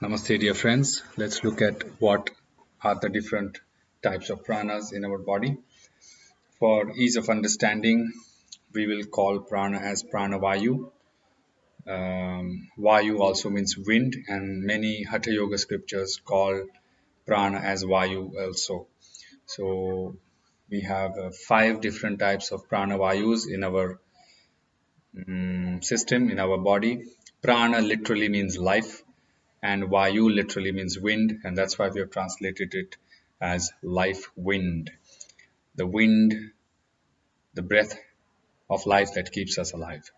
Namaste, dear friends. Let's look at what are the different types of pranas in our body. For ease of understanding, we will call prana as prana vayu. Vayu also means wind, and many Hatha Yoga scriptures call prana as vayu also. So we have five different types of prana vayus in our system, in our body. Prana literally means life, and Vayu literally means wind, and that's why we have translated it as life wind. The wind, the breath of life that keeps us alive.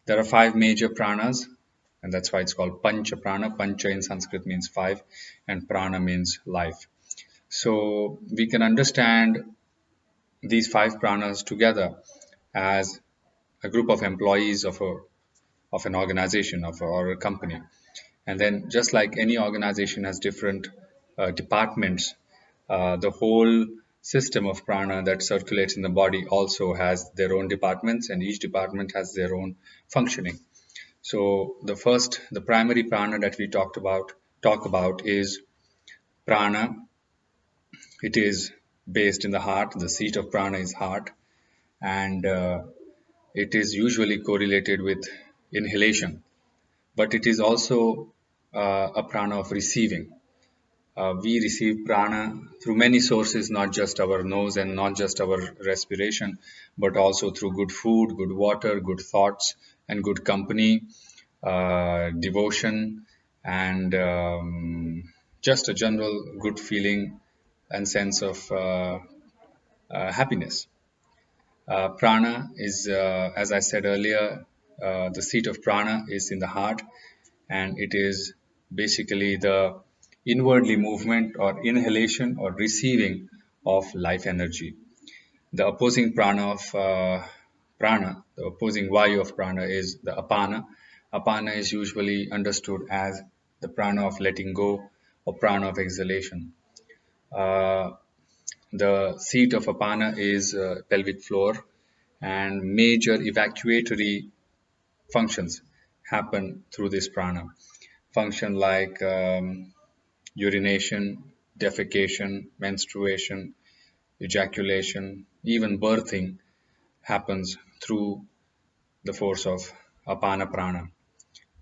There are five major pranas, and that's why it's called Pancha Prana. Pancha in Sanskrit means five, and prana means life. So we can understand these five pranas together as a group of employees of an organization or a company. And then, just like any organization has different departments, the whole system of prana that circulates in the body also has their own departments, and each department has their own functioning. So, the primary prana that we talk about is prana. It is based in the heart. The seat of prana is heart, and it is usually correlated with inhalation. But it is also a prana of receiving. We receive prana through many sources, not just our nose and not just our respiration, but also through good food, good water, good thoughts, and good company, devotion, and just a general good feeling and sense of happiness. Prana is, as I said earlier, the seat of prana is in the heart, and it is basically the inwardly movement or inhalation or receiving of life energy. The opposing prana of the opposing vayu of prana is the apana. Apana is usually understood as the prana of letting go or prana of exhalation. Uh, the seat of apana is pelvic floor, and major evacuatory functions happen through this prana. Function like urination, defecation, menstruation, ejaculation, even birthing happens through the force of apana prana.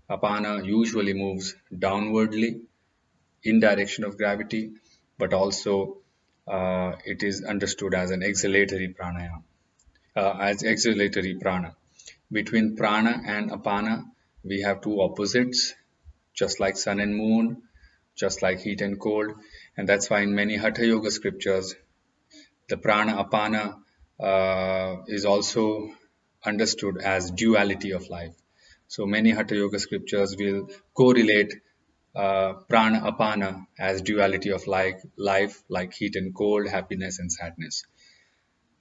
Apana usually moves downwardly in direction of gravity, but also it is understood as an exhalatory pranayama, as exhalatory prana. Between prana and apana, we have two opposites, just like sun and moon, just like heat and cold. And that's why in many Hatha Yoga scriptures, the prana apana is also understood as duality of life. So many Hatha Yoga scriptures will correlate prana apana as duality of life, like heat and cold, happiness and sadness.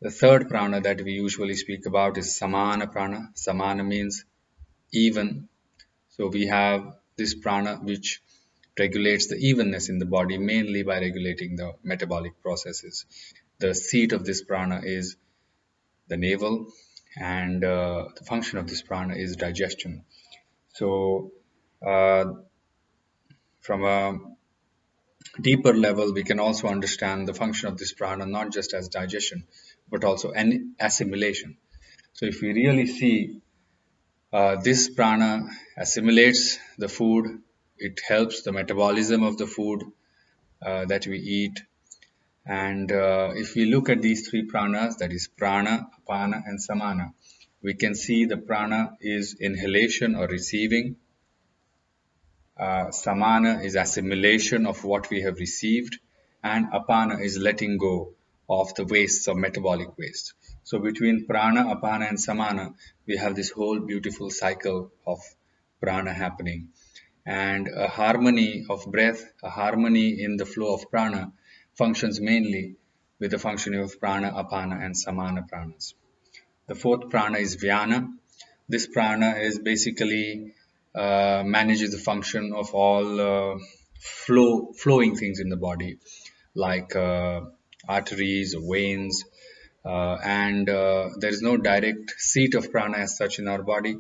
The third prana that we usually speak about is Samana Prana. Samana means even. So we have this prana which regulates the evenness in the body mainly by regulating the metabolic processes. The seat of this prana is the navel, and the function of this prana is digestion. So, from a deeper level, we can also understand the function of this prana not just as digestion, but also an assimilation. So, if we really see this prana assimilates the food, it helps the metabolism of the food that we eat. And if we look at these three pranas, that is prana, apana, and samana, we can see the prana is inhalation or receiving. Samana is assimilation of what we have received, and apana is letting go of the wastes of metabolic waste. So between prana, apana, and samana, we have this whole beautiful cycle of prana happening. And a harmony of breath, a harmony in the flow of prana functions mainly with the functioning of prana, apana, and samana pranas. The fourth prana is Viana. This prana is basically manages the function of all flowing things in the body, like arteries, veins, and there is no direct seat of prana as such in our body,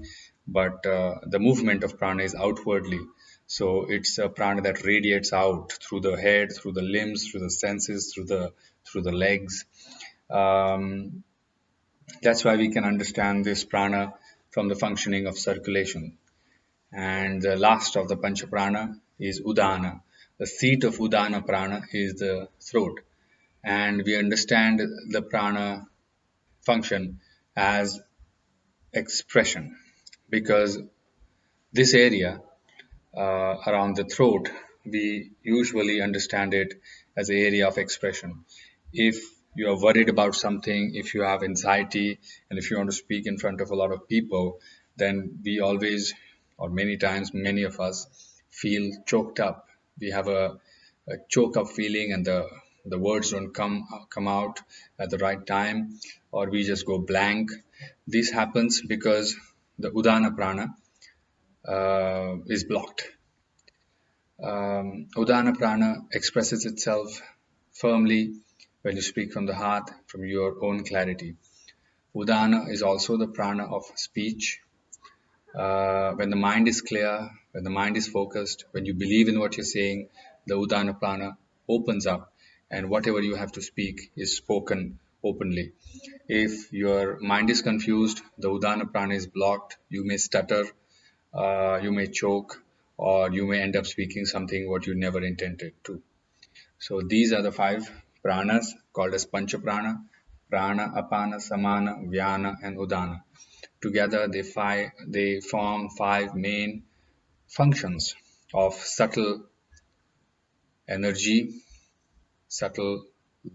but the movement of prana is outwardly. So it's a prana that radiates out through the head, through the limbs, through the senses, through the legs. Um, that's why we can understand this prana from the functioning of circulation. And the last of the Pancha Prana is Udana. The seat of Udana Prana is the throat. And we understand the prana function as expression because this area around the throat, we usually understand it as an area of expression. If you are worried about something, if you have anxiety, and if you want to speak in front of a lot of people, then we always, or many times, many of us feel choked up. We have a choke up feeling, and the words don't come out at the right time, or we just go blank. This happens because the Udana Prana is blocked. Udana Prana expresses itself firmly when you speak from the heart, from your own clarity. Udana is also the prana of speech. When the mind is clear, when the mind is focused, when you believe in what you're saying, the Udana prana opens up, and whatever you have to speak is spoken openly. If your mind is confused, the Udana prana is blocked, you may stutter, you may choke, or you may end up speaking something what you never intended to. So these are the five pranas called as Pancha Prana: Prana, Apana, Samana, Viana, and Udana. Together they form five main functions of subtle energy, subtle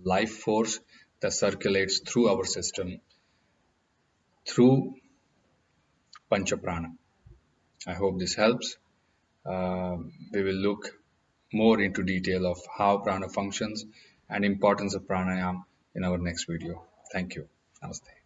life force that circulates through our system through Pancha Prana. I hope this helps. We will look more into detail of how prana functions and importance of pranayama in our next video. Thank you. Namaste.